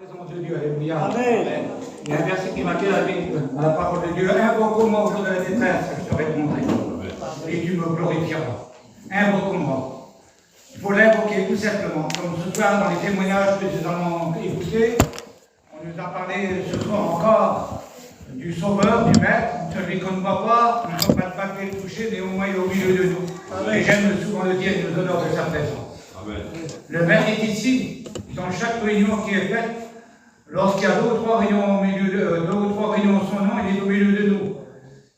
Présence de Dieu, alléluia. Amen. Il y a un verset qui m'a fait la parole de Dieu. Invoque-moi au jour de la détresse, je te répondrai. Et tu me glorifieras. Invoque-moi. Il faut l'invoquer tout simplement. Comme ce soir, dans les témoignages que nous avons écoutés, on nous a parlé ce soir encore du Sauveur, du Maître, celui qu'on ne voit pas, on ne peut pas le palper, le toucher, mais au moins il est au milieu de nous. Amen. Et j'aime souvent le dire, il nous honore de sa présence. Amen. Le Maître est ici, dans chaque réunion qui est faite. Lorsqu'il y a deux ou trois réunions au milieu deux ou trois réunions en son nom, il est au milieu de nous.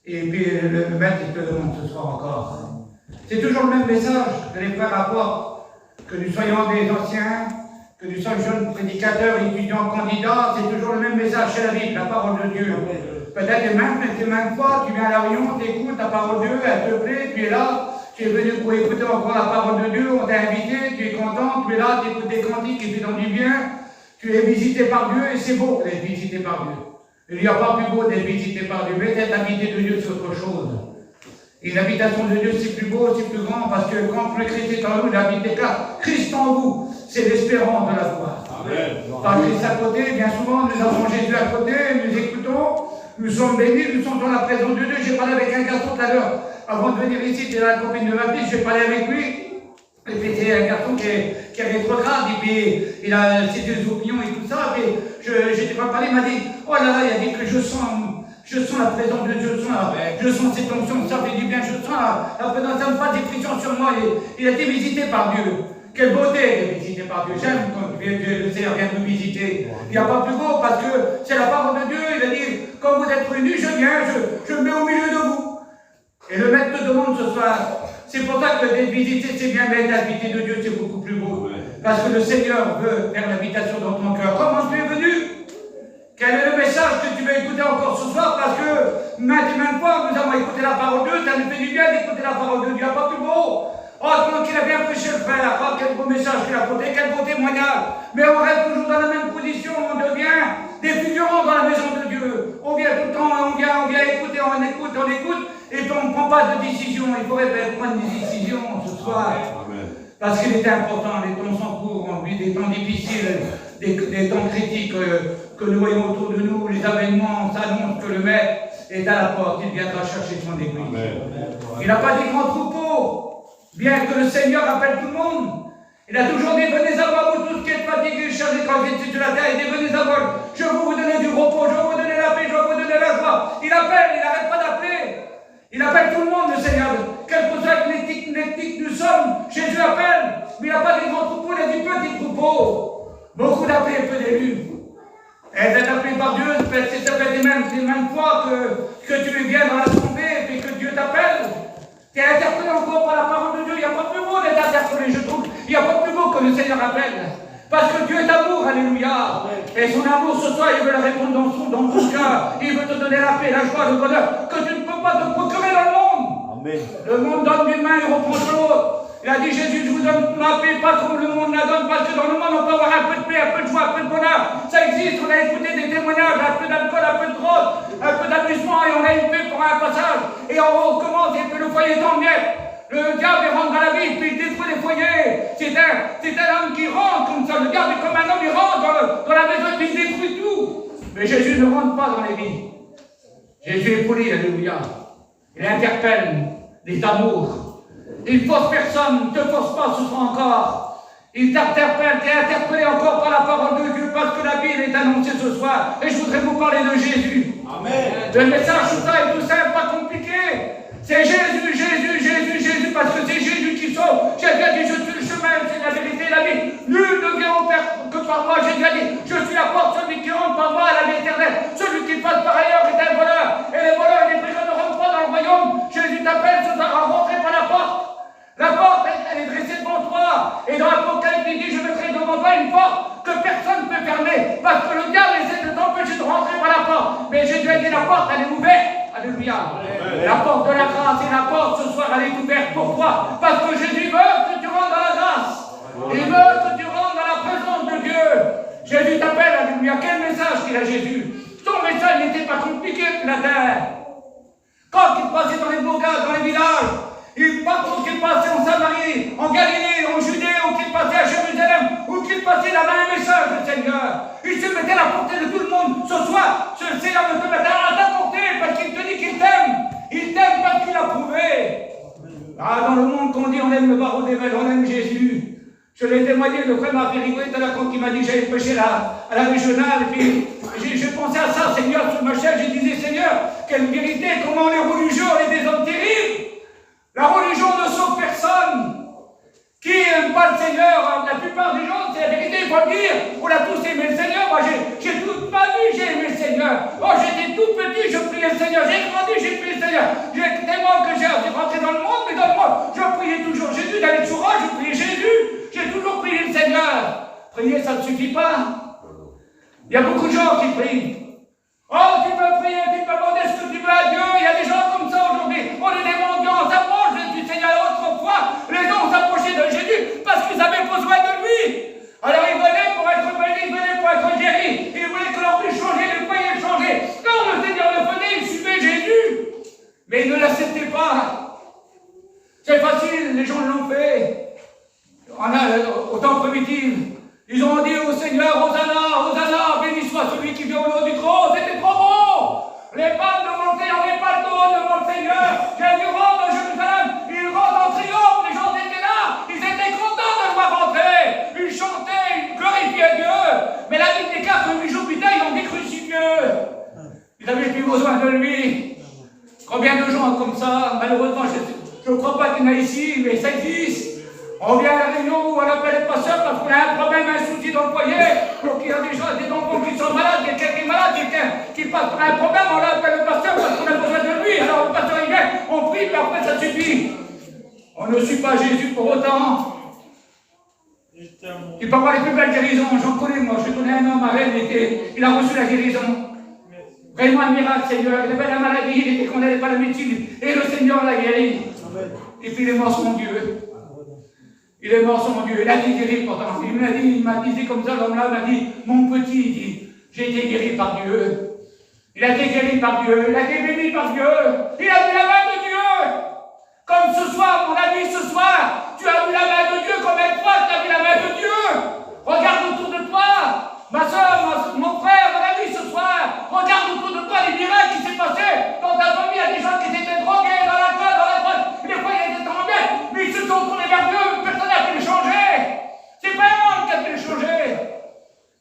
Et puis le Maître, il te demande ce soir encore. C'est toujours le même message que les frères apportent, que nous soyons des anciens, que nous soyons jeunes prédicateurs, étudiants, candidats, c'est toujours le même message, c'est la Bible, la parole de Dieu. Peut-être que même fois, tu viens à la réunion, tu écoutes la parole de Dieu, elle te plaît, tu es là, tu es venu pour écouter encore la parole de Dieu, on t'a invité, tu es content, tu es là, tu écoutes des cantiques qui te font du bien, tu es visité par Dieu et c'est beau d'être visité par Dieu. Il n'y a pas plus beau d'être visité par Dieu, mais d'être habité de Dieu, c'est autre chose. Et l'habitation de Dieu, c'est plus beau, c'est plus grand, parce que quand le Christ est en nous, il habite car Christ en vous, c'est l'espérance de la gloire. Par Christ à côté, bien souvent, nous avons Jésus à côté, nous écoutons, nous sommes bénis, nous sommes dans la présence de Dieu. J'ai parlé avec un garçon tout à l'heure, avant de venir ici, c'était la copine de ma fille, j'ai parlé avec lui, et puis c'est un garçon qui est rétrograde, et puis il a ses deux opinions et tout ça, et j'étais pas parlé, il m'a dit, oh là là, il a dit que je sens la présence de Dieu, je sens cette onction, ça fait du bien, je sens la présence, ça me fait des frictions sur moi, il a été visité par Dieu. Quelle beauté d'être visité par Dieu. J'aime quand Dieu le Seigneur vient nous visiter. Il n'y a pas plus beau parce que c'est la parole de Dieu. Il a dit, quand vous êtes réunis, je viens, je me mets au milieu de vous. Et le Maître te demande ce soir, c'est pour ça que d'être visité, c'est bien, mais être habité de Dieu, c'est beaucoup plus beau. Parce que le Seigneur veut faire l'habitation dans ton cœur. Comment tu es venu? Quel est le message que tu veux écouter encore ce soir? Parce que maintes et maintes fois, nous avons écouté la parole de Dieu, ça nous fait du bien d'écouter la parole de Dieu. Il n'y a pas plus beau. Oh, comment qu'il a bien prêché le frère, oh, quel beau message qu'il a porté, quel beau témoignage. Mais on reste toujours dans la même position, on devient des figurants dans la maison de Dieu. On vient tout le temps, on vient écouter, on écoute, et puis on ne prend pas de décision. Il faudrait prendre des décisions ce soir. Amen. Parce qu'il est important, les temps sont courts, on vit des temps difficiles, des temps critiques que nous voyons autour de nous, les avènements s'annoncent que le Maître est à la porte, il viendra chercher son église. Il n'a pas des grands troupeaux. Bien que le Seigneur appelle tout le monde, il a toujours dit, venez à moi, vous tous qui êtes fatigués, chargés, quand vous êtes sur la terre, il dit, venez à moi, je vais vous donner du repos, je vais vous donner la paix, je vais vous donner la joie. Il appelle, il n'arrête pas d'appeler. Il appelle tout le monde, le Seigneur. Quel que soit l'éthique nous sommes, Jésus appelle, mais il n'a pas des grands troupeaux, il a des petits troupeaux. Beaucoup d'appelés, peu d'élus. Et d'être appelé par Dieu, ça fait des mêmes fois que tu viens dans l'assemblée et que Dieu t'appelle. Tu es interpellé encore par la parole de Dieu. Il n'y a pas plus beau d'être interpellé, je trouve. Il n'y a pas plus beau que le Seigneur appelle. Parce que Dieu est amour, alléluia. Et son amour ce soir, il veut le répondre dans ton cœur. Il veut te donner la paix, la joie, le bonheur que tu ne peux pas te procurer dans le monde. Amen. Le monde donne d'une main et reprend de l'autre. Il a dit, Jésus, je vous donne ma paix, pas comme le monde la donne, parce que dans le monde, on peut avoir un peu de paix, un peu de joie, un peu de bonheur. Ça existe, on a écouté des témoignages, un peu d'alcool, un peu de drogue, un peu d'amusement, et on a une paix pour un passage. Et on recommence, et puis le foyer est en miettes. Le diable rentre dans la vie, puis il détruit les foyers. C'est un homme qui rentre comme ça. Le diable est comme un homme, il rentre dans la maison, et puis il détruit tout. Mais Jésus ne rentre pas dans les vies. Jésus est poli, alléluia. Il interpelle les amours. Il ne force personne, ne te force pas ce soir encore. Il t'interpelle, tu es interpellé encore par la parole de Dieu, parce que la Bible est annoncée ce soir. Et je voudrais vous parler de Jésus. Amen. Le message, tout ça est tout simple, pas compliqué. C'est Jésus, Jésus, Jésus, Jésus, parce que c'est Jésus qui sauve. Jésus a dit, je suis le chemin, c'est la vérité, la vie. Nul ne vient au Père que par moi. Jésus a dit, je suis la porte, celui qui rentre par moi à la vie éternelle. Celui qui passe par ailleurs est un voleur. Et les voleurs et les pécheurs ne rentrent pas dans le royaume. Jésus t'appelle ce soir à rentrer par la porte. La porte, elle est dressée devant toi. Et dans l'Apocalypse, il dit, je mettrai devant toi une porte que personne ne peut fermer. Parce que le diable essaie de t'empêcher de rentrer par la porte. Mais Jésus a dit, la porte, elle est ouverte. Alléluia. La porte de la grâce et la porte ce soir, elle est ouverte pour toi. Parce que Jésus veut que tu rentres dans la grâce. Il veut que tu rentres dans la présence de Dieu. Jésus t'appelle, alléluia. Quel message qu'il a Jésus? Ton message n'était pas compliqué que la terre. Quand il passait dans les bourgades, dans les villages, pas trop qu'il passait en Samarie, en Galilée, en Judée, ou qu'il passait à Jérusalem, ou qu'il passait là-bas un message du Seigneur. Il se témoigné, le frère m'a fait rigoler tout à l'heure quand il m'a dit que j'allais prêcher à la régionale. Et puis, j'ai pensé à ça, Seigneur, sur ma chaise. J'ai dit, Seigneur, quelle vérité, comment les religieux, on est des hommes terribles. La religion ne sauve personne. Qui n'aime pas le Seigneur? La plupart des gens, c'est la vérité, il faut le dire. On a tous aimé le Seigneur. Moi, j'ai toute ma vie, j'ai aimé le Seigneur. Oh, j'étais tout petit, je priais le Seigneur. J'ai grandi, j'ai prié le Seigneur. Tellement que j'ai rentré dans le monde, mais dans le monde, je priais toujours Jésus. Dans les chourats, je priais Jésus. J'ai toujours prié le Seigneur. Prier, ça ne suffit pas. Il y a beaucoup de gens qui prient. Oh, tu peux prier, tu peux demander ce que tu veux à Dieu. Il y a des gens comme ça aujourd'hui. On est des mendiants, on s'approche du Seigneur. Autrefois, les gens s'approchaient de Jésus parce qu'ils avaient besoin de lui. Alors ils venaient pour être bénis, ils venaient pour être guéris. Ils voulaient que leur vie changeait, les foyers changeaient. Quand le Seigneur le faisait, ils suivaient Jésus. Mais ils ne l'acceptaient pas. C'est facile, les gens l'ont fait. Au temps primitif, ils ont dit au Seigneur, Hosanna, Hosanna, béni soit celui qui vient au nom du trône. C'était trop beau. Les femmes devant le Seigneur, les pantons devant le Seigneur. Jésus rentre à Jérusalem, il rentre en triomphe, les gens étaient là, ils étaient contents de le voir rentrer. Ils chantaient, ils glorifiaient Dieu. Mais la Bible déclare que 8 jours plus tard, ils ont décrucifié. Ils n'avaient plus besoin de lui. Combien de gens comme ça, malheureusement, je ne crois pas qu'il y en a ici, mais ça existe. On vient à la réunion où on appelle le pasteur parce qu'on a un problème, un souci dans le foyer. Donc il y a des gens, des enfants qui sont malades, quelqu'un qui est malade, quelqu'un qui passe par un problème, on appelle le pasteur parce qu'on a besoin de lui. Alors le pasteur il vient, on prie, mais après ça suffit. On ne suit pas Jésus pour autant. Tu peux avoir les plus belles guérisons, j'en connais moi. Je connais un homme à Rennes, il a reçu la guérison. Vraiment un miracle, Seigneur. Il avait la maladie, il était condamné par la médecine. Et le Seigneur l'a guéri. Et puis il est mort, son Dieu. Il est mort, son Dieu. Il a été guéri pourtant. Il m'a dit comme ça, l'homme-là m'a dit, mon petit, il dit, j'ai été guéri par Dieu. Il a été guéri par Dieu. Il a été béni par Dieu. Il a vu la main de Dieu. Comme ce soir, mon ami, ce soir, tu as vu la main de Dieu. Combien de fois tu as vu la main de Dieu? Regarde autour de toi. Ma soeur, mon frère, mon ami, ce soir, regarde autour de toi les miracles qui s'est passé dans ta famille. Il y a des gens qui étaient drogués dans la drogue, des fois ils étaient en bien, mais ils se sont tournés vers Dieu, personne n'a pu les changer. C'est pas un homme qui a pu les changer.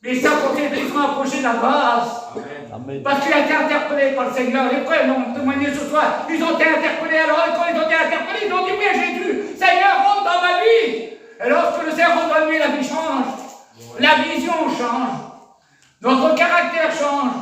Mais ça, ils sont approchés de la grâce. Parce qu'il a été interpellé par le Seigneur. Les frères l'ont témoigné ce soir. Ils ont été interpellés. Alors, quand ils ont été interpellés, ils ont dit, oui, Jésus, Seigneur, rentre dans ma vie. Et lorsque le Seigneur rentre dans la vie, la vie change. La vision change. Notre caractère change.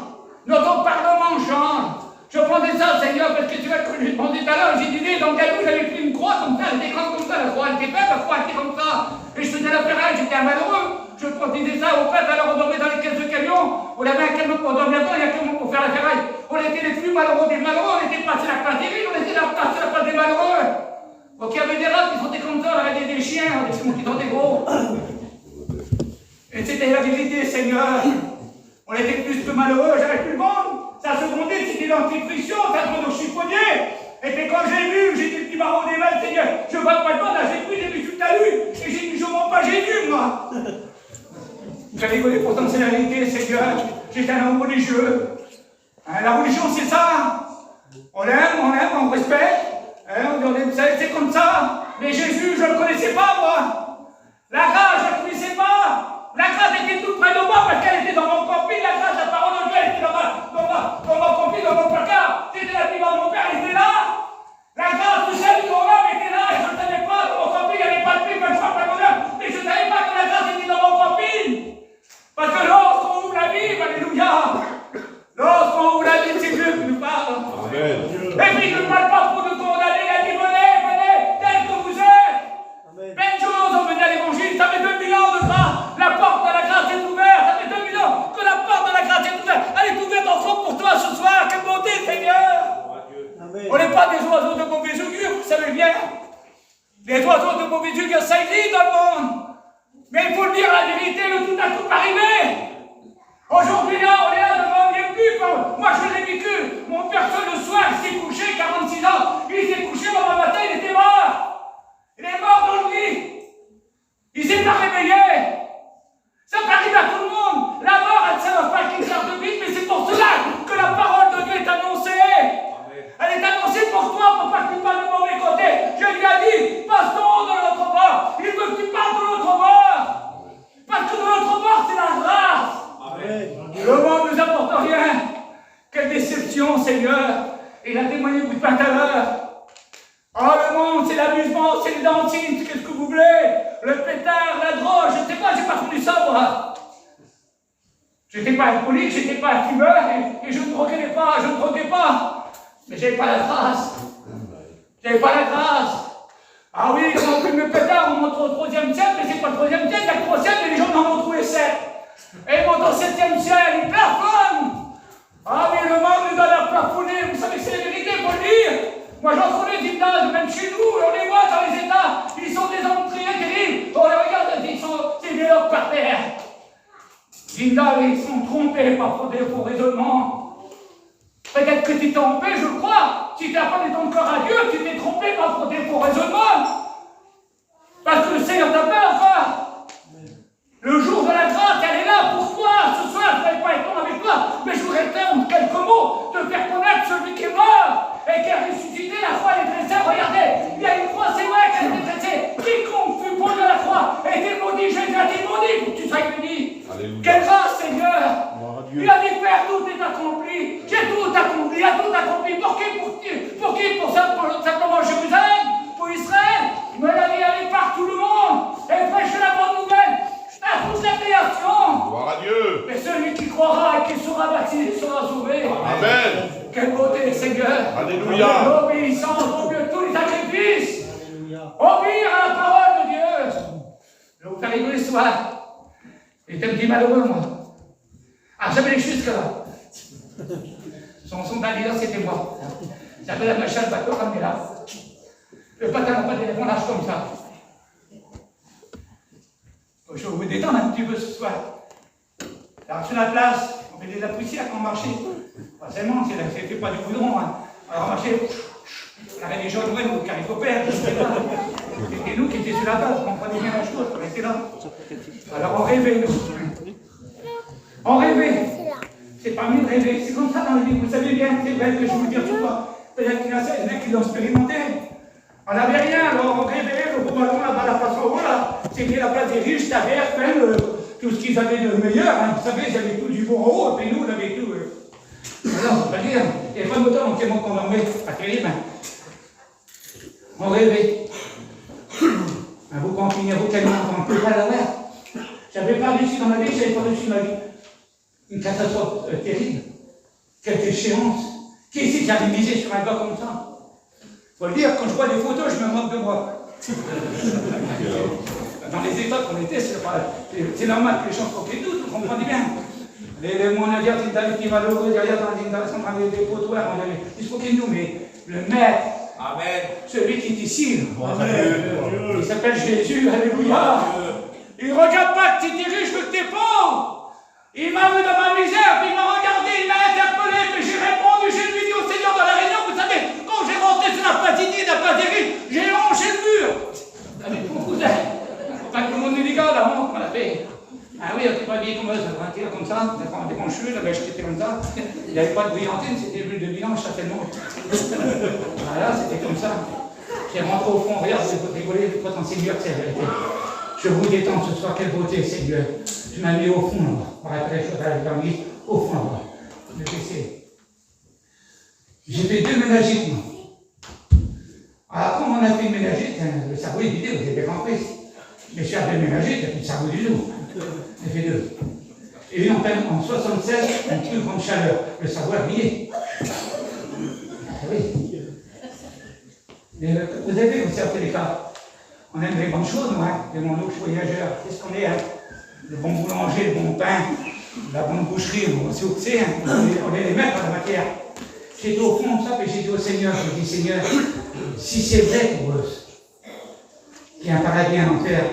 Notre parlement change. Je prenais ça, Seigneur, parce que tu vois, que j'ai demandé tout à l'heure, j'ai dit, dans le galou, j'avais pris une croix comme ça, elle était grande comme ça, la croix, elle était belle, la croix, elle était comme ça. Et je faisais la ferraille, j'étais un malheureux. Je disais ça au père, alors on dormait dans les caisses de camion, on avait un camion pour dormir dedans, il y a quelqu'un pour faire la ferraille. On était les plus malheureux des malheureux, on était passé la classe des riches, on était la classe des malheureux. Donc il y avait des rats qui sautaient comme ça, on avait des chiens, des chiens qui sentaient gros. Et c'était la vérité, Seigneur. On était plus que malheureux, j'avais plus le monde. Ça se demandait, c'était l'antifriction, ça demandait au chiffonnier. Et puis quand j'ai vu, j'ai dit le petit baron des mains, Seigneur, je ne vois pas le monde, là j'ai pris, j'ai vu tout à lui. Et j'ai dit, je ne vends pas Jésus, moi. J'ai rigolé, pourtant c'est la vérité, Seigneur. J'étais un homme religieux. Hein, la religion, c'est ça. On aime, on respecte. Hein, c'est comme ça. Mais Jésus, je ne le connaissais pas, moi. La grâce, je ne la connaissais pas. La grâce était toute près de moi parce qu'elle était dans mon camping. La grâce, la parole de Dieu, elle était dans mon camping, dans mon placard. C'était la vie de mon père, elle était là. La grâce de celle qui l'homme était là. Et je ne savais pas, dans mon camping, il n'y avait pas de prix, pas de choix, pas de bonheur. Mais je ne savais pas que la grâce était dans mon camping. Parce que lorsqu'on ouvre la Bible, alléluia. Lorsqu'on ouvre la Bible, c'est Dieu qui nous parle. Amen. Et puis, il ne parle pas pour nous condamner. Il a dit, venez, tel que vous êtes. Plein de choses ont venu à l'évangile. Ça fait 2000 ans de grâce. La porte de la grâce est ouverte. Ça fait 2000 ans que la porte de la grâce est ouverte. Elle est ouverte en fond pour toi ce soir. Quelle beauté, Seigneur. Amen. On n'est pas des oiseaux de mauvais augure, vous savez bien. Les oiseaux de mauvais augure, ça existe dans le monde. Mais il faut le dire la vérité, le tout n'a tout arrivé. Aujourd'hui, là, on est là devant un vieux but. Moi, je l'ai vécu. Mon père, le soir, s'est couché, 46 ans. Le monde ne nous apporte rien. Quelle déception, Seigneur. Il a témoigné tout à l'heure. Oh, le monde, c'est l'amusement, c'est les dentines, qu'est-ce que vous voulez? Le pétard, la drogue, je ne sais pas, j'ai pas connu ça, moi. J'étais pas alcoolique, j'étais pas fumeur, et je ne droguais pas, Mais j'avais pas la grâce. Ah oui, quand on fume le pétard, on montre au 3e ciel, mais c'est pas le 3e ciel, il y a le 3e, et les gens en ont trouvé 7. Et ils montent au 7e ciel, ils plafonnent. Ah oui, le monde nous donne à plafonner, vous savez que c'est la vérité, il faut le dire. Moi j'en connais des gymnases, même chez nous, on les voit dans les États, ils sont des hommes très terribles, on les regarde, c'est des lobes par terre. Gymnases, ils sont trompés par faux raisonnement. Peut-être que tu t'es trompé, je crois. Si tu n'as pas donné ton corps à Dieu, tu t'es trompé par faux raisonnement. Parce que le Seigneur t'a peur, quoi. Le jour de la grâce, elle est là. Pourquoi? Ce soir, je ne vais pas être avec toi, mais je voudrais faire en quelques mots, te faire connaître celui qui est mort et qui a ressuscité. La croix est dressée. Regardez, il y a une croix, c'est vrai qu'elle est dressée. Quiconque fut pendu à la croix était maudit. Jésus a été maudit pour que tu sois béni. Quelle grâce, Seigneur. Il a dit, Père, tout est accompli. J'ai tout accompli. Il a tout accompli. Pour qui? Pour simplement Jérusalem, pour Israël. Mais il a dit, allez par tout le monde et prêchez la bonne nouvelle à toute la création. Gloire à Dieu. Mais celui qui croira et qui sera baptisé sera sauvé. Amen. Quelle beauté, Seigneur. Alléluia. L'obéissance au mieux de tous les sacrifices. Obéir à la parole de Dieu. Je vais vous faire rigoler ce soir. Il était un petit malheureux, moi. Ah, j'avais les jusque-là. Son bandilleur, c'était moi. J'avais la machine, le bateau, ramené là. Le pantalon, pas d'éléphant large comme ça. Je vais vous détendre un petit peu ce soir. Alors, sur la place, on faisait de la poussière quand on marchait. Forcément, c'était pas du goudron. Hein. Alors, on marchait. On avait des gens de nous, caricopères, c'était là. C'était nous qui étions sur la place, on comprenait bien la chose, on était là. Alors, on rêvait, nous. On rêvait. C'est pas mieux de rêver. C'est comme ça dans le livre. Vous savez bien, c'est vrai que je vous dire tout ça. Peut-être qu'il y en a qui l'ont expérimenté. On n'avait rien, alors on rêvait, le beau ballon là-bas, la place au haut, là. C'était la place des riches, la RFM, tout ce qu'ils avaient de meilleur. Hein. Vous savez, ils avaient tout du bon en haut, et puis nous, on avait tout. Alors, on ne peut pas dire. Il n'y a pas de moteur, donc c'est bon qu'on dormait. Pas terrible. Hein. On rêvait. Vous continuez, vous tellement, on ne peut pas l'avoir. J'avais pas réussi dans ma vie, j'avais pas réussi dans ma vie. Une catastrophe terrible. Quelle échéance. Qui ici qui avait misé sur un gars comme ça? Faut le dire, quand je vois des photos, je me moque de moi. Dans les états qu'on était, c'est normal que les gens soient tous, vous comprenez bien. On a dit, c'est David qui va malheureux, derrière dans des photos, il se moquait de nous, mais le maître, Amen. celui qui est ici, il s'appelle Jésus, alléluia. Il ne regarde pas que tu es riche, que tu es pauvre. Il m'a vu dans ma misère, puis il m'a regardé, il m'a interpellé, puis j'ai répondu, j'ai lui dit au Seigneur dans la réunion, vous savez, quand j'ai rentré sur la patinier, la patrie, j'ai rangé le mur. Avec mon cousin. Enfin, tout le monde nous dit, gars, la honte, on l'a fait. Ah oui, on n'était pas habillé comme ça, des conchus, la bêche était comme ça. Il n'y avait pas de brillantine, c'était l'huile de bilanche, certainement. Voilà, c'était comme ça. J'ai rentré au fond, regarde, vous rigolez, votre Seigneur, c'est la vérité. Je vous détends ce soir, quelle beauté, Seigneur. Tu m'as mis au fond là-bas. Par après, je suis au fond là-bas. Le PC. J'ai fait 2 ménagites, moi. Alors, comme on a fait une ménagite, le cerveau est vidé, vous avez bien compris. Mais sur 2 ménagites, il n'y a plus de cerveau du tout. J'ai fait 2. Et une en 76, une plus grande chaleur. Le cerveau est vidé. Ah oui. Mais, vous avez vu, vous savez les cas. On aime les bonnes choses, nous, hein, les bons voyageurs. Qu'est-ce qu'on est, hein? Le bon boulanger, le bon pain, la bonne boucherie, on sait où c'est, hein. On est les maîtres en la matière. J'étais au fond de ça, et j'ai dit au Seigneur, je dis Seigneur, si c'est vrai pour eux, qu'il y a un paradis, un enfer,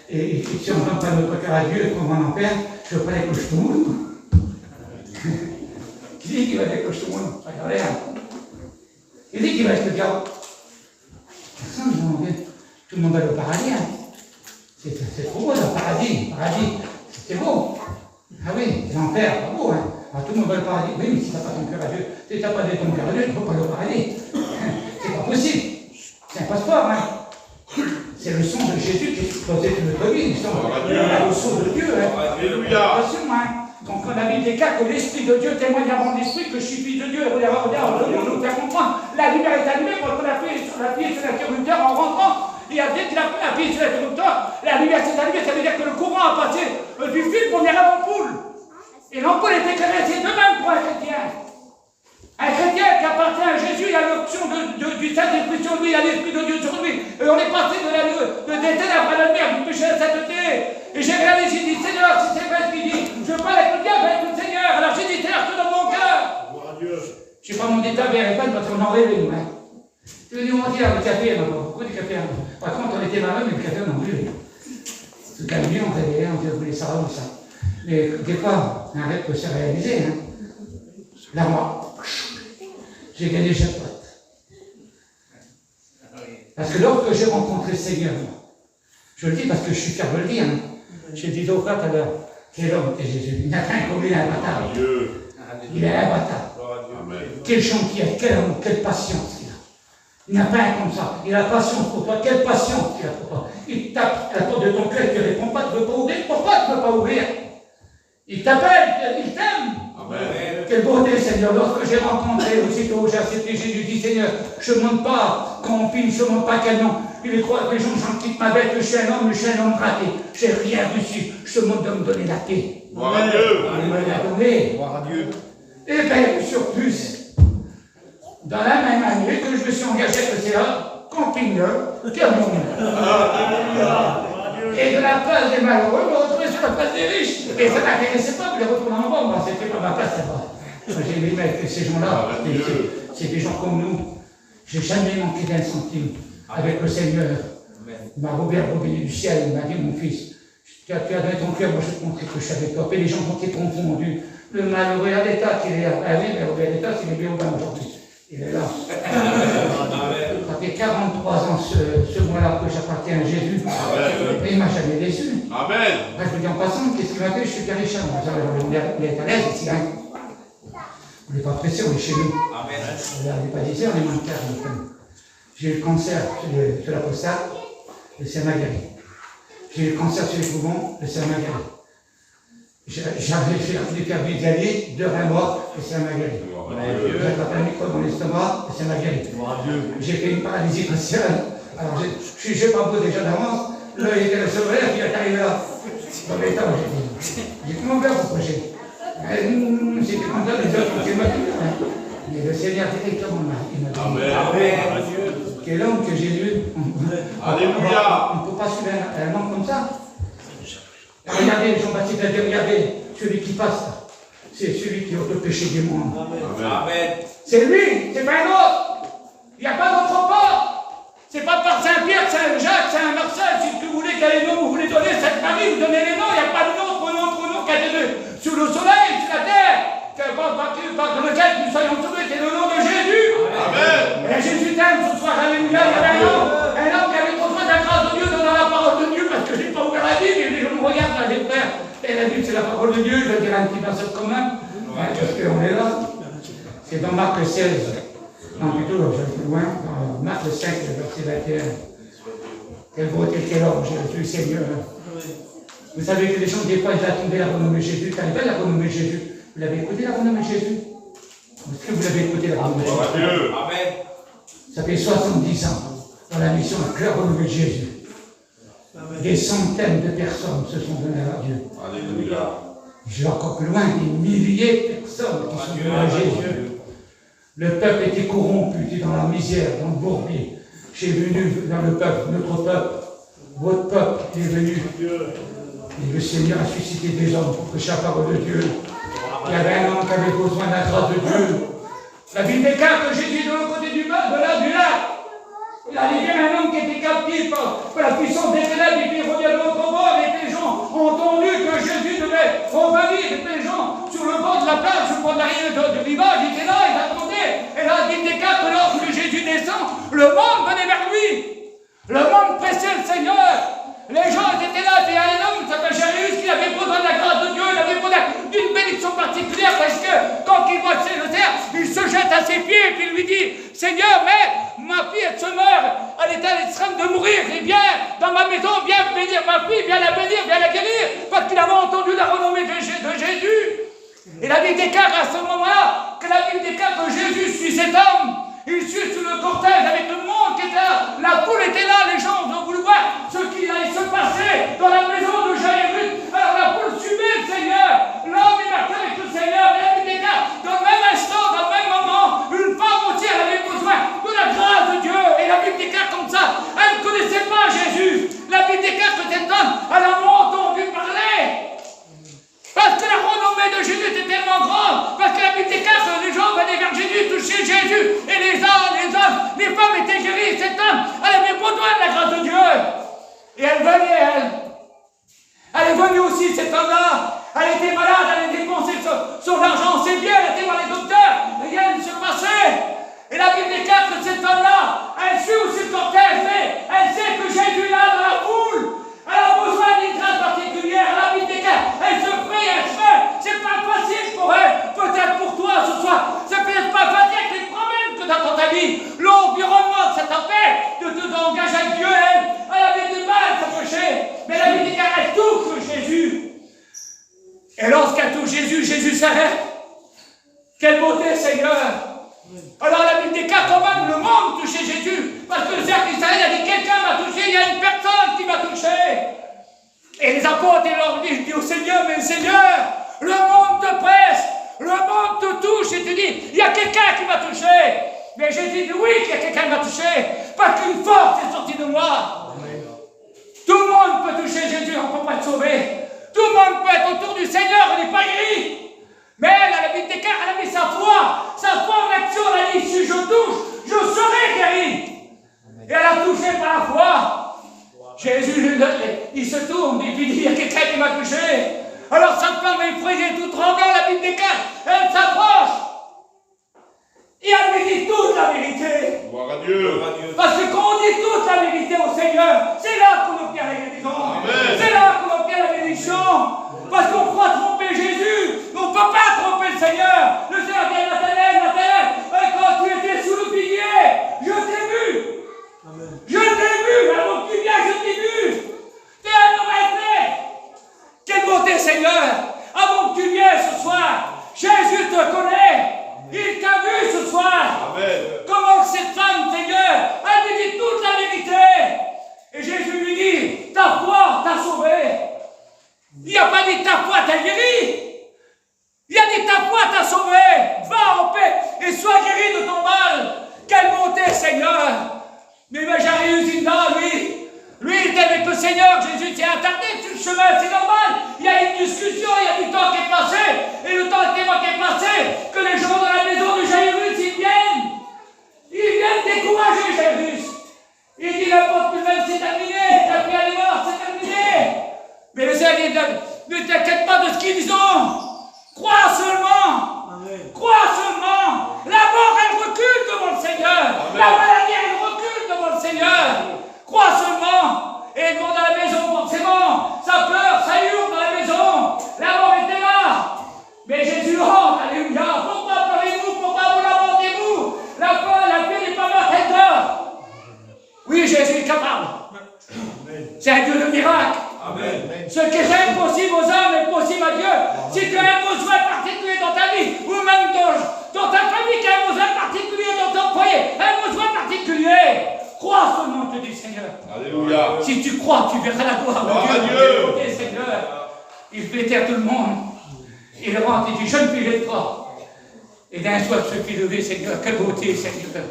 et si on ne donne pas notre cœur à Dieu, qu'on va en enfer, je ne veux pas les couches tout le monde. Qui dit qu'il va les couches tout le monde? Regardez, hein. Qui dit qu'il va être le diable? Personne n'a envie. Tout le monde va au paradis. Hein. C'est trop beau, le paradis. Le paradis, c'est beau. Ah oui, l'enfer, pas beau. Hein. Alors, tout le monde va au paradis. Oui, mais si tu n'as pas ton cœur à Dieu, si tu n'as pas ton cœur à Dieu, tu ne peux pas aller au paradis. C'est pas possible. C'est un passeport. Hein. C'est le sang de Jésus qui est explosé de notre vie. Le sang de Dieu. Hein. Alléluia. Attention, hein. Donc la Bible déclare que l'Esprit de Dieu témoigne à mon esprit que je suis fils de Dieu. Regarde, le monde nous fait comprendre. La lumière est allumée quand on appuie sur l'interrupteur en rentrant. Et dès qu'il a appuyé sur l'interrupteur, la lumière s'est allumée. Ça veut dire que le courant a passé du fil pour venir à l'ampoule. Et l'ampoule est éclairée. C'est de même pour un chrétien. Un chrétien qui appartient à Jésus, il a l'option du Saint-Esprit sur lui, il a l'Esprit de Dieu sur lui. Et on est passé des ténèbres à la lumière, du péché à la sainteté. Et j'ai regardé, j'ai dit, Seigneur, si c'est vrai ce qu'il dit, je veux pas avec le diable, avec le Seigneur. Alors j'ai dit, Seigneur, tout dans mon cœur. Je n'ai pas demandé ta vérité parce qu'on en rêvait, nous. Hein. Tu veux dire, on dit, le café, pourquoi du café? Par contre, on était malheureux, mais le café, on en buvait. Tout à l'heure, on rêvait, on voulait savoir ça. Mais des fois, un rêve peut se réaliser. Hein. Là, moi, j'ai gagné le jackpot. Parce que lorsque j'ai rencontré le Seigneur, je le dis parce que je suis fier de le dire, hein. J'ai dit au frère tout à l'heure, quel homme est Jésus? Il n'a rien comme lui, il est un bâtard. Il est un bâtard. Quel gentil, quel homme, quelle patience il a. Il n'a pas un comme ça. Il a patience pour toi. Quelle patience il a pour toi. Il tape à la porte de ton cœur, tu ne réponds pas, tu ne veux pas ouvrir. Pourquoi tu ne veux pas ouvrir? Il t'appelle, il t'aime. Quelle beauté, Seigneur. Lorsque j'ai rencontré, aussitôt j'ai accepté Jésus, dit Seigneur, je ne demande pas qu'on pine, je ne demande pas quel nom. Il croit que les gens quittent ma bête, que je suis un homme raté. Je n'ai rien reçu. Je te demande de me donner la paix. Gloire à Dieu. Il me l'a donné. Gloire à Dieu. Et bien, sur plus, dans la même année que je me suis engagé avec le CA, Campigneux, Clermont. Et de la place des malheureux, je me retrouvais sur la place des riches. Et ça ne m'intéressait pas, je les retourner en bas. Moi, c'était pas ma place, c'est pas. J'ai aimé avec ces gens-là. C'est des gens comme nous. Je n'ai jamais manqué d'un centime avec le Seigneur. Il m'a Robert béni du ciel, il m'a dit, mon fils, tu as donné ton cœur, moi je te montrer que je suis avec toi. Et les gens ont été confondus. Le malheureux à l'état qu'il est. Ah oui, mais Robert à l'état, c'est bien au bain aujourd'hui. Il est là. Ça fait 43 ans ce mois-là que j'appartiens à Jésus. Et il ne m'a jamais déçu. Amen. Je vous dis en passant, qu'est-ce qui m'a fait? Je suis bien riche. On est à l'aise ici. Hein. On n'est pas pressé, on est chez nous. Amen. On n'est pas ici, on est moins de terre. J'ai eu le cancer sur la prostate, le Seigneur m'a guéri. J'ai eu le cancer sur les poumons, le Seigneur m'a guéri. J'avais fait un décarbide d'année, 2 reins morts, le Seigneur m'a guéri. J'avais pas un micro dans l'estomac, le Seigneur m'a guéri. J'ai fait une paralysie faciale. Alors je suis pas beau déjà d'avance, l'œil était le soleil, puis il est arrivé là. Dans les temps, j'ai tout mon verre pour projet. J'étais content des autres qui m'ont dit. Mais le Seigneur directement il m'a dit. Amen. Quel homme que Jésus. Alléluia. On ne peut pas suivre un homme comme ça. Regardez, Jean-Baptiste a dit, regardez, celui qui passe, c'est celui qui ôte le péché du monde. Amen. C'est lui, c'est pas un autre. Il n'y a pas d'autre porte. C'est pas par Saint-Pierre, Saint-Jacques, Saint-Marcel, si vous voulez quel est le nom, vous voulez donner Sainte-Marie, vous donnez les noms, il n'y a pas de autre nom qu'à sur le soleil, sur la terre, par lequel nous soyons sauvés, c'est le nom de Jésus. Amen. Et Jésus t'aime ce soir, alléluia. Il y avait un homme qui avait besoin de la grâce de Dieu dans la parole de Dieu, parce que je n'ai pas ouvert la Bible, et les gens me regardent là, les frères. Et la Bible, c'est la parole de Dieu, je vais dire un petit passage quand même, parce qu'on est là. C'est dans Marc 16. Non, plutôt, je vais plus loin, dans Marc 5, verset 21. Quelle beauté, quel homme, Jésus, Seigneur. Vous savez que les gens, des fois, ils attendaient la renommée Jésus. Quand ils veulent la renommée Jésus, vous l'avez écouté, la renommée Jésus? Est-ce que vous l'avez écouté, la renommée Jésus? Amen. Ça fait 70 ans, dans la mission de la renommée Jésus. Des centaines de personnes se sont données à Dieu. Alléluia. Je vais encore plus loin, des milliers de personnes qui sont venues à Jésus. Le peuple était corrompu, était dans la misère, dans le bourbier. J'ai venu dans le peuple, notre peuple, votre peuple est venu. Et le Seigneur a suscité des hommes pour prêcher la parole de Dieu. Il y avait un homme qui avait besoin de la grâce de Dieu. La Bible déclare que Jésus est de l'autre côté du lac. Il arrivait un homme qui était captif par la puissance des ténèbres, et puis il revient de l'autre bord, et les gens ont entendu que Jésus devait revenir, et les gens sur le bord de la plage, sur le bord de la rive du rivage, ils étaient là, ils attendaient. Et là, il déclare que lorsque Jésus descend, le monde venait vers lui. Le monde pressait le Seigneur. Les gens étaient là, et un homme qui s'appelle Jairus, qui avait besoin de la grâce de Dieu, il avait besoin d'une bénédiction particulière, parce que quand il voit le terre, il se jette à ses pieds, et puis il lui dit, Seigneur, mais ma fille, elle se meurt, elle est en train de mourir, et viens dans ma maison, viens bénir ma fille, viens la bénir, viens la guérir, parce qu'il avait entendu la renommée de Jésus. Et la Bible déclare à ce moment-là, que la Bible déclare que Jésus suit cet homme. Il suit sous le cortège avec le monde qui était là. La foule était là, les gens ont voulu voir ce qui allait se passer dans la maison de Jairus. Alors la foule suivait le Seigneur. L'homme est marqué avec le Seigneur. Mais la Bible déclare, dans le même instant, dans le même moment, une femme entière avait besoin de la grâce de Dieu. Et la Bible déclare comme ça. Elle ne connaissait pas Jésus. La Bible déclare que cet homme, elle a entendu parler. Parce que la renommée de Jésus était tellement grande, parce que la Bible déclare que les gens venaient vers Jésus, toucher Jésus, et les hommes, les femmes étaient guéries. Cet homme, elle avait besoin de la grâce de Dieu. Et elle venait, elle. Elle est venue aussi, cet homme-là. Elle était malade, elle avait dépensé son argent, c'est bien, elle était voir les docteurs, rien ne se passait. Et la Bible déclare que cet homme-là, elle suit aussi le cortège, mais elle sait que Jésus est là dans la foule. Elle a besoin d'une grâce particulière. La Bible déclare, elle se prie, elle se fait. C'est pas facile pour elle, peut-être pour toi ce soir. C'est peut-être pas facile avec les problèmes que tu as dans ta vie. L'environnement de cette affaire, de t'engager avec Dieu, elle avait du mal à s'approcher. Mais la Bible déclare, elle touche Jésus. Et lorsqu'elle touche Jésus, Jésus s'arrête. Quelle beauté, Seigneur! Alors la Bible déclare quand même le monde touchait Jésus. Parce que le cercle d'Israël a dit, quelqu'un m'a touché, il y a une personne qui m'a touché. Et les apôtres leur disent au Seigneur, mais Seigneur, le monde te presse, le monde te touche. Et tu dis, il y a quelqu'un qui m'a touché. Mais Jésus dit, oui, il y a quelqu'un qui m'a touché. Parce qu'une force est sortie de moi. Amen. Tout le monde peut toucher Jésus, on ne peut pas être sauvé. Tout le monde peut être autour du Seigneur, il n'est pas guéri. Mais elle, la Bible déclare, elle a mis sa foi en action, elle a dit, si je touche, je serai guéri. Et elle a touché par la foi. Jésus, il se tourne et puis dit, il y a quelqu'un qui m'a touché. Alors sa femme est effrayée, tout tremblant, la Bible déclare, elle s'approche. Et elle lui dit toute la vérité. Gloire à Dieu. Parce que quand on dit toute la vérité au Seigneur, c'est là qu'on obtient la guérison. C'est là qu'on obtient la bénédiction. Parce qu'on croit tromper Jésus. On ne peut pas tromper le Seigneur. Le Seigneur dit, Nathanaël, quand tu étais sous le pilier, je t'ai vu. Amen. Je t'ai vu. Alors que tu viens, je t'ai vu. Tu es un homme intègre. Quelle beauté, Seigneur. Avant que tu viennes ce soir, Jésus te connaît. Il t'a vu ce soir. Amen. Comment cette femme, Seigneur, elle lui dit toute la vérité. Et Jésus lui dit, ta foi t'a sauvé. Il n'a pas dit ta foi t'a guéri. Il a dit ta foi t'a sauvé. Va en paix et sois guéri de ton mal. Quelle bonté, Seigneur. Mais Jairus, lui, il était avec le Seigneur. Jésus s'est attardé sur le chemin, c'est normal. Il y a une discussion, il y a du temps qui est passé. Et le temps qui est passé, que les gens dans la maison de Jairus, ils viennent décourager Jairus. Il dit, la porte du même, c'est terminé. Ta fille, elle est morte, c'est terminé. Mais le Seigneur dit, ne t'inquiète pas de ce qu'ils ont. Crois seulement. Amen. Crois seulement. La mort, elle recule devant le Seigneur. Amen. La maladie, elle recule devant le Seigneur. Crois seulement. Et demande à la maison, forcément. Ça pleure, ça hurle dans la maison. La mort était là. Mais Jésus rentre. Alléluia. Pourquoi pleurez-vous? Pourquoi vous lamentez-vous? La fille n'est pas morte, elle dort. Oui, Jésus est capable. C'est un Dieu de miracle. Amen. Ce qui est impossible aux hommes est possible à Dieu. Amen. Si tu as un besoin particulier dans ta vie, ou même dans ta famille qui a un besoin particulier dans ton foyer, un besoin particulier, crois seulement, te dit Seigneur. Alléluia. Si tu crois, tu verras la gloire de Dieu. Seigneur, il fait taire tout le monde. Il rentre et dit, je ne filerai pas. Et d'un soir, se fit lever, Seigneur. Quelle beauté, Seigneur.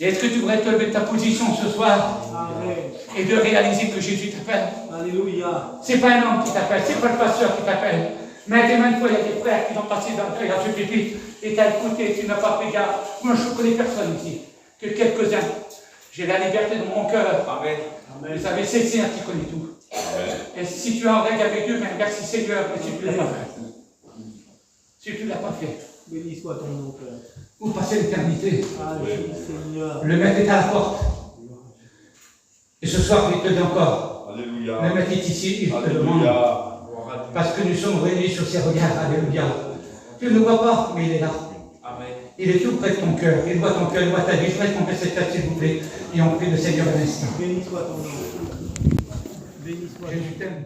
Et est-ce que tu voudrais te lever de ta position ce soir? Amen. Et de réaliser que Jésus t'appelle? Alléluia. C'est pas un homme qui t'appelle, c'est pas le pasteur qui t'appelle. Mais maintes fois, il y a des frères qui ont passé dans le deuil à ce pupitre et t'as écouté, tu n'as pas fait gaffe. Moi, je ne connais personne ici, que quelques-uns. J'ai la liberté dans mon cœur. Amen. Vous savez, c'est le Seigneur qui connaît tout. Amen. Et si tu es en règle avec Dieu, ben merci Seigneur, mais si tu ne l'as pas fait. Si tu ne l'as pas fait. Béni soit ton nom, Père. Vous passez l'éternité. Le maître est à la porte. Et ce soir, il te dit encore. Alléluia. Le maître est ici, il te demande. Parce que nous sommes réunis sur ses regards. Alléluia. Tu ne le vois pas, mais il est là. Amen. Il est tout près de ton cœur. Il voit ton cœur, il voit ta vie. Je voudrais qu'on fasse cette table, s'il vous plaît. Et on prie le Seigneur un instant. Béni soit ton nom. Béni soit ton nom. Jésus t'aime.